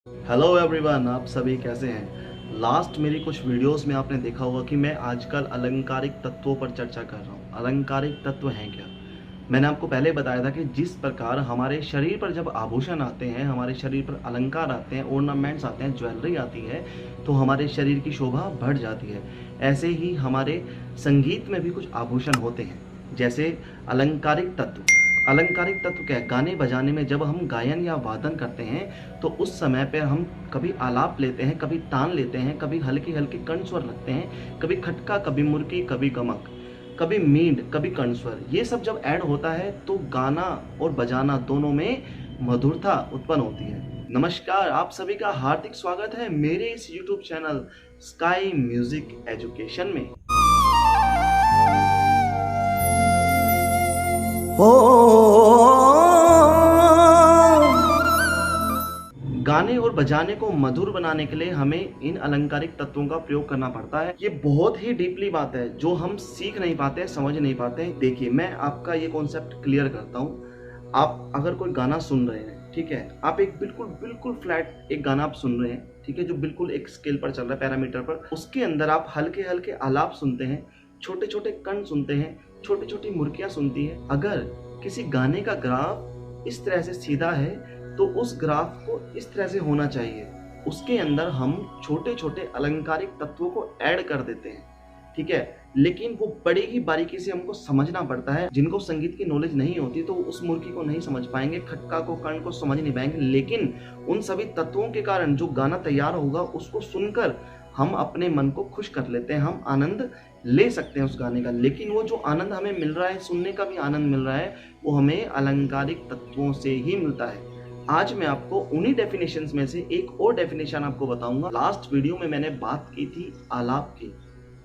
Hello everyone, आप सभी कैसे हैं। लास्ट मेरी कुछ वीडियोस में आपने देखा होगा कि मैं आजकल अलंकारिक तत्वों पर चर्चा कर रहा हूँ। अलंकारिक तत्व हैं क्या? मैंने आपको पहले बताया था कि जिस प्रकार हमारे शरीर पर जब आभूषण आते हैं, हमारे शरीर पर अलंकार आते हैं, ऑर्नामेंट्स आते हैं, ज्वेलरी आती है, तो हमारे शरीर की शोभा बढ़ जाती है। ऐसे ही हमारे संगीत में भी कुछ आभूषण होते हैं, जैसे अलंकारिक तत्व। अलंकारिक तत्व क्या है? गाने बजाने में जब हम गायन या वादन करते हैं तो उस समय पर हम कभी आलाप लेते हैं, कभी तान लेते हैं, कभी हल्के हल्के कण स्वर लगते हैं, कभी खटका, कभी मुर्की, कभी गमक, कभी मींड, कभी कण स्वर। ये सब जब ऐड होता है तो गाना और बजाना दोनों में मधुरता उत्पन्न होती है। नमस्कार, आप सभी का हार्दिक स्वागत है मेरे इस YouTube channel sky music education में। गाने और बजाने को मधुर बनाने के लिए हमें इन अलंकारिक तत्वों का प्रयोग करना पड़ता है। ये बहुत ही डीपली बात है जो हम सीख नहीं पाते, समझ नहीं पाते। देखिए, मैं आपका ये कॉन्सेप्ट क्लियर करता हूँ। आप अगर कोई गाना सुन रहे हैं, ठीक है, आप एक बिल्कुल बिल्कुल फ्लैट एक गाना आप सुन रहे हैं, ठीक है, जो बिल्कुल एक स्केल पर चल रहा है, पैरामीटर पर, उसके अंदर आप हल्के हल्के आलाप सुनते हैं, छोटे छोटे कण सुनते हैं, छोटी छोटी मुर्कियां सुनती है। अगर किसी गाने का ग्राफ इस तरह से सीधा है तो उस ग्राफ को इस तरह से होना चाहिए। उसके अंदर हम छोटे छोटे अलंकारिक तत्वों को ऐड कर देते हैं, ठीक है, लेकिन वो बड़ी ही बारीकी से हमको समझना पड़ता है। जिनको संगीत की नॉलेज नहीं होती तो उस मुर्की को नहीं समझ पाएंगे, खटका को, कण को समझ नहीं पाएंगे, लेकिन उन सभी तत्वों के कारण जो गाना तैयार होगा उसको सुनकर हम अपने मन को खुश कर लेते हैं, हम आनंद ले सकते हैं उस गाने का। लेकिन वो जो आनंद हमें मिल रहा है, सुनने का भी आनंद मिल रहा है, वो हमें अलंकारिक तत्वों से ही मिलता है। आज मैं आपको उन्हीं डेफिनेशंस में से एक और डेफिनेशन आपको बताऊंगा। लास्ट वीडियो में मैंने बात की थी आलाप की,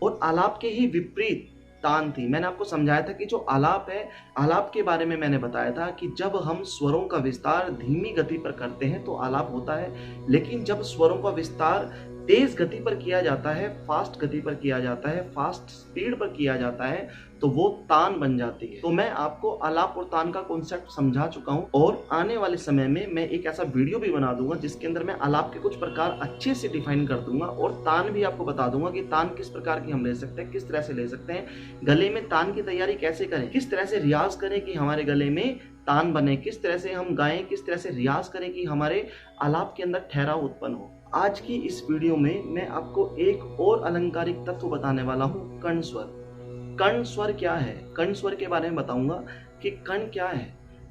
और आलाप के ही विपरीत तान थी। मैंने आपको समझाया था कि जो आलाप है, आलाप के बारे में मैंने बताया था कि जब हम स्वरों का विस्तार धीमी गति पर करते हैं तो आलाप होता है, लेकिन जब स्वरों का विस्तार तेज गति पर किया जाता है, फास्ट गति पर किया जाता है, फास्ट स्पीड पर किया जाता है, तो वो तान बन जाती है। तो मैं आपको आलाप और तान का कॉन्सेप्ट समझा चुका हूँ, और आने वाले समय में मैं एक ऐसा वीडियो भी बना दूंगा जिसके अंदर मैं आलाप के कुछ प्रकार अच्छे से डिफाइन कर दूंगा, और तान भी आपको बता दूंगा कि तान किस प्रकार की हम ले सकते हैं, किस तरह से ले सकते हैं, गले में तान की तैयारी कैसे करें, किस तरह से रियाज करें कि हमारे गले में तान बने, किस तरह से हम गाएं, किस तरह से रियाज करें कि हमारे आलाप के अंदर ठहराव उत्पन्न हो। आज की इस वीडियो में मैं आपको एक और अलंकारिक तत्व बताने वाला हूँ, कण स्वर। कण स्वर क्या है? कण स्वर के बारे में बताऊंगा कि कण क्या है।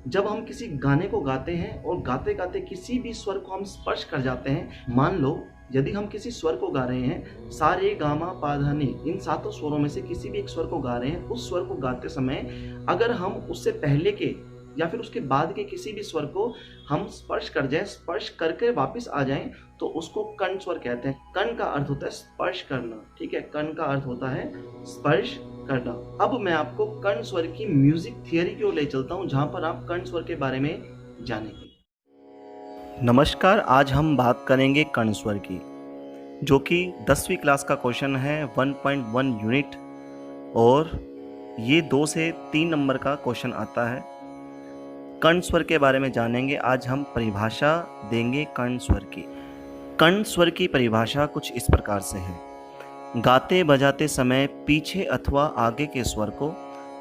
जब हम किसी गाने को गाते हैं और गाते गाते किसी भी स्वर को हम स्पर्श कर जाते हैं, मान लो यदि हम किसी स्वर को गा रहे हैं, सा रे गा मा पा धा नी, इन सातों स्वरों में से किसी भी एक स्वर को गा रहे हैं, उस स्वर को गाते समय अगर हम उससे पहले के या फिर उसके बाद के किसी भी स्वर को हम स्पर्श कर जाएं, स्पर्श करके वापस आ जाएं, तो उसको कण स्वर कहते हैं। कण का अर्थ होता है स्पर्श करना, ठीक है, कण का अर्थ होता है स्पर्श करना। अब मैं आपको कण स्वर की म्यूजिक थियरी की ओर ले चलता हूं, जहां पर आप कण स्वर के बारे में जानेंगे। नमस्कार, आज हम बात करेंगे कण स्वर की, जो कि 10वीं क्लास का क्वेश्चन है, 1.1 यूनिट, और ये 2 से 3 नंबर का क्वेश्चन आता है। कण स्वर के बारे में जानेंगे। आज हम परिभाषा देंगे कण स्वर की। कण स्वर की परिभाषा कुछ इस प्रकार से है: गाते बजाते समय पीछे अथवा आगे के स्वर को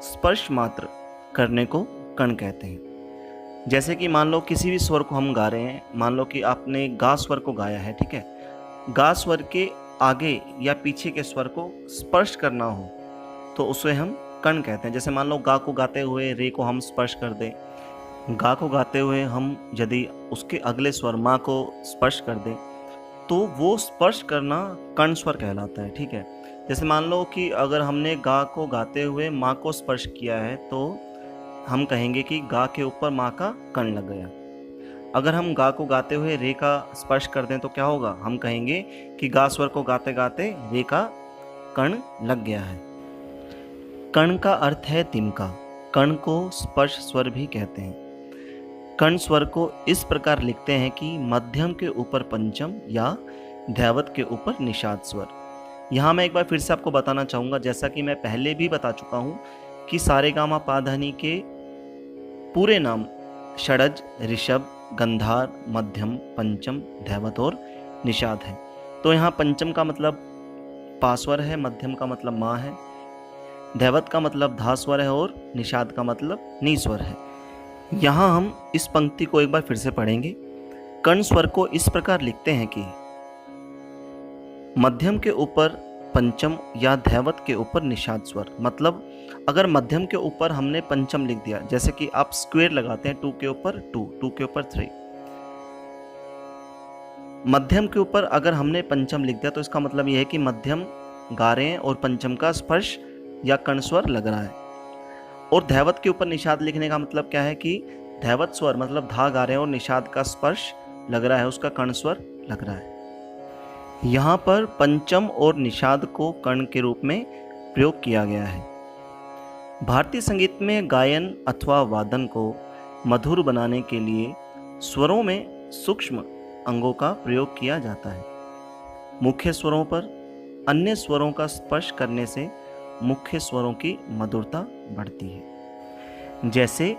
स्पर्श मात्र करने को कण कहते हैं। जैसे कि मान लो किसी भी स्वर को हम गा रहे हैं, मान लो कि आपने गा स्वर को गाया है, ठीक है, गा स्वर के आगे या पीछे के स्वर को स्पर्श करना हो तो उसे हम कण कहते हैं। जैसे मान लो गा को गाते हुए रे को हम स्पर्श कर दें, गा को गाते हुए हम यदि उसके अगले स्वर मा को स्पर्श कर दें तो वो स्पर्श करना कण स्वर कहलाता है, ठीक है। जैसे मान लो कि अगर हमने गा को गाते हुए माँ को स्पर्श किया है तो हम कहेंगे कि गा के ऊपर माँ का कण लग गया। अगर हम गा को गाते हुए रे का स्पर्श कर दें तो क्या होगा? हम कहेंगे कि गा स्वर को गाते गाते रे का कण लग गया है। कण का अर्थ है तिनका। कण को स्पर्श स्वर भी कहते हैं। कण स्वर को इस प्रकार लिखते हैं कि मध्यम के ऊपर पंचम या ध्यावत के ऊपर निषाद स्वर। यहाँ मैं एक बार फिर से आपको बताना चाहूँगा, जैसा कि मैं पहले भी बता चुका हूँ कि सारेगामा पा धा नी के पूरे नाम षडज, ऋषभ, गंधार, मध्यम, पंचम, धैवत और निषाद है। तो यहाँ पंचम का मतलब पा स्वर है, मध्यम का मतलब मा है, धैवत का मतलब धा स्वर है और निषाद का मतलब नी स्वर है। यहाँ हम इस पंक्ति को एक बार फिर से पढ़ेंगे। कर्ण स्वर को इस प्रकार लिखते हैं कि मध्यम के ऊपर पंचम या धैवत के ऊपर निषाद स्वर। मतलब अगर मध्यम के ऊपर हमने पंचम लिख दिया, जैसे कि आप स्क्वायर लगाते हैं 2 के ऊपर 2, 2 के ऊपर 3, मध्यम के ऊपर अगर हमने पंचम लिख दिया तो इसका मतलब यह है कि मध्यम गा रहे हैं और पंचम का स्पर्श या कर्ण स्वर लग रहा है। और धैवत के ऊपर निषाद लिखने का मतलब क्या है कि धैवत स्वर मतलब धा गा रहे हैं और निषाद का स्पर्श लग रहा है, उसका कर्ण स्वर लग रहा है। यहाँ पर पंचम और निषाद को कर्ण के रूप में प्रयोग किया गया है। भारतीय संगीत में गायन अथवा वादन को मधुर बनाने के लिए स्वरों में सूक्ष्म अंगों का प्रयोग किया जाता है। मुख्य स्वरों पर अन्य स्वरों का स्पर्श करने से मुख्य स्वरों की मधुरता बढ़ती है। जैसे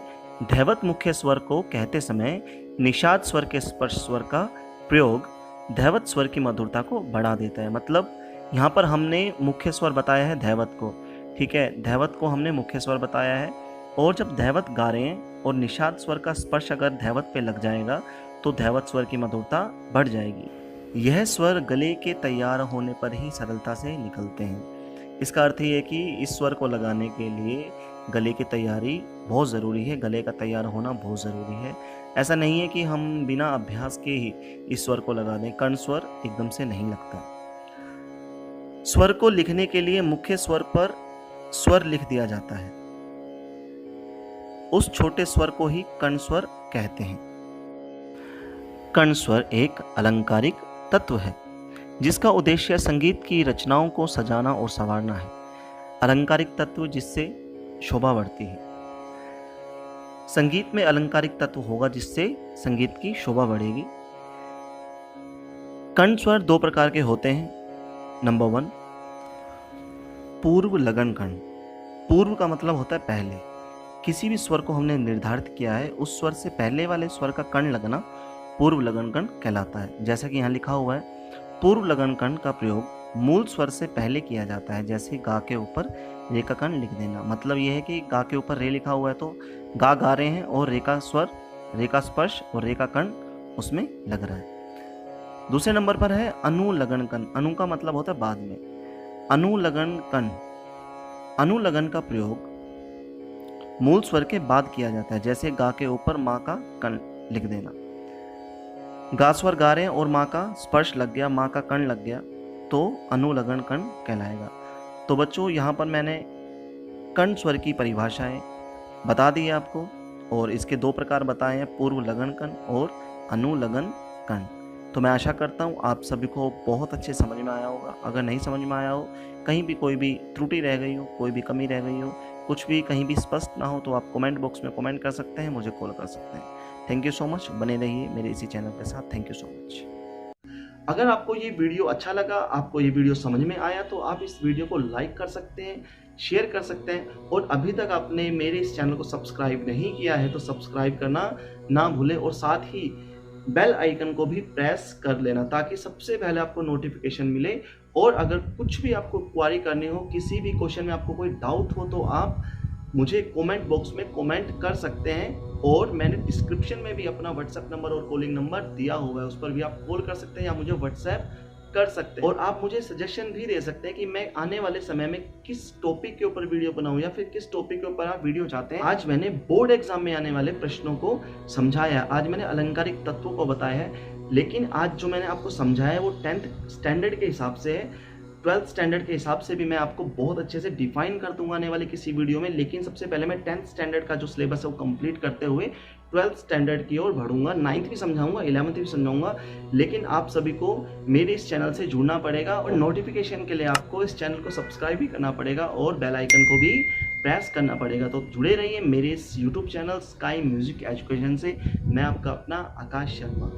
धैवत मुख्य स्वर को कहते समय निषाद स्वर के स्पर्श स्वर का प्रयोग धैवत स्वर की मधुरता को बढ़ा देता है। मतलब यहाँ पर हमने मुख्य स्वर बताया है धैवत को, ठीक है, धैवत को हमने मुख्य स्वर बताया है, और जब धैवत गा रहे हैं और निषाद स्वर का स्पर्श अगर धैवत पे लग जाएगा तो धैवत स्वर की मधुरता बढ़ जाएगी। यह स्वर गले के तैयार होने पर ही सरलता से निकलते हैं। इसका अर्थ ये है कि इस स्वर को लगाने के लिए गले की तैयारी बहुत ज़रूरी है, गले का तैयार होना बहुत ज़रूरी है। ऐसा नहीं है कि हम बिना अभ्यास के ही इस स्वर को लगा दें, कर्ण स्वर एकदम से नहीं लगता। स्वर को लिखने के लिए मुख्य स्वर पर स्वर लिख दिया जाता है, उस छोटे स्वर को ही कर्ण स्वर कहते हैं। कर्ण स्वर एक अलंकारिक तत्व है जिसका उद्देश्य संगीत की रचनाओं को सजाना और संवारना है। अलंकारिक तत्व जिससे शोभा बढ़ती है। संगीत में अलंकारिक तत्व होगा जिससे संगीत की शोभा बढ़ेगी। कर्ण स्वर 2 प्रकार के होते हैं। नंबर 1, पूर्व लगन कर्ण। पूर्व का मतलब होता है पहले। किसी भी स्वर को हमने निर्धारित किया है, उस स्वर से पहले वाले स्वर का कर्ण लगना पूर्व लगन कर्ण कहलाता है। जैसा कि यहाँ लिखा हुआ है, पूर्व लगन कर्ण का प्रयोग मूल स्वर से पहले किया जाता है। जैसे गा के ऊपर रे का कर्ण लिख देना। मतलब यह है कि गा के ऊपर रे लिखा हुआ है तो गा रहे हैं और रे का स्वर, रे का स्पर्श और रे का कर्ण उसमें लग रहा है। दूसरे नंबर पर है अनुलगन कर्ण। अनु का मतलब होता है बाद में। अनुलगन कर्ण, अनुलगन का प्रयोग मूल स्वर के बाद किया जाता है। जैसे गा के ऊपर माँ का कर्ण लिख देना। गा स्वर गा रहे हैं और माँ का स्पर्श लग गया, माँ का कर्ण लग गया तो अनुलगन कर्ण कहलाएगा। तो बच्चों यहाँ पर मैंने कर्ण स्वर की परिभाषाएं बता दी है आपको, और इसके 2 प्रकार बताए हैं, पूर्व लगन कर्ण और अनुलगन कर्ण। तो मैं आशा करता हूँ आप सभी को बहुत अच्छे समझ में आया होगा। अगर नहीं समझ में आया हो, कहीं भी कोई भी त्रुटि रह गई हो, कोई भी कमी रह गई हो, कुछ भी कहीं भी स्पष्ट ना हो तो आप कमेंट बॉक्स में कमेंट कर सकते हैं, मुझे कॉल कर सकते हैं। Thank you so much. बने रहिए मेरे इसी चैनल के साथ। Thank you so much. अगर आपको ये वीडियो अच्छा लगा, आपको ये वीडियो समझ में आया तो आप इस वीडियो को लाइक कर सकते हैं, शेयर कर सकते हैं, और अभी तक आपने मेरे इस चैनल को सब्सक्राइब नहीं किया है तो सब्सक्राइब करना ना भूलें, और साथ ही बेल आइकन को भी प्रेस कर लेना ताकि सबसे पहले आपको नोटिफिकेशन मिले। और अगर कुछ भी आपको क्वारी करनी हो, किसी भी क्वेश्चन में आपको कोई डाउट हो तो आप मुझे कमेंट बॉक्स में कमेंट कर सकते हैं, और मैंने डिस्क्रिप्शन में भी अपना व्हाट्सएप नंबर और कॉलिंग नंबर दिया हुआ है, उस पर भी आप कॉल कर सकते हैं या मुझे व्हाट्सएप कर सकते हैं। और आप मुझे सजेशन भी दे सकते हैं कि मैं आने वाले समय में किस टॉपिक के ऊपर वीडियो बनाऊं या फिर किस टॉपिक के ऊपर आप वीडियो चाहते हैं। आज मैंने बोर्ड एग्जाम में आने वाले प्रश्नों को समझाया, आज मैंने अलंकारिक तत्वों को बताया है, लेकिन आज जो मैंने आपको समझाया है वो 10th स्टैंडर्ड के हिसाब से है। 12th स्टैंडर्ड के हिसाब से भी मैं आपको बहुत अच्छे से डिफाइन कर दूंगा आने वाली किसी वीडियो में, लेकिन सबसे पहले मैं 10th स्टैंडर्ड का जो सिलेबस है वो कंप्लीट करते हुए 12th स्टैंडर्ड की ओर बढ़ूंगा। 9th भी समझाऊंगा, 11th भी समझाऊंगा, लेकिन आप सभी को मेरे इस चैनल से जुड़ना पड़ेगा, और नोटिफिकेशन के लिए आपको इस चैनल को सब्सक्राइब भी करना पड़ेगा और बेल आइकन को भी प्रेस करना पड़ेगा। तो जुड़े रहिए मेरे इस YouTube channel sky music education से। मैं आपका अपना आकाश शर्मा।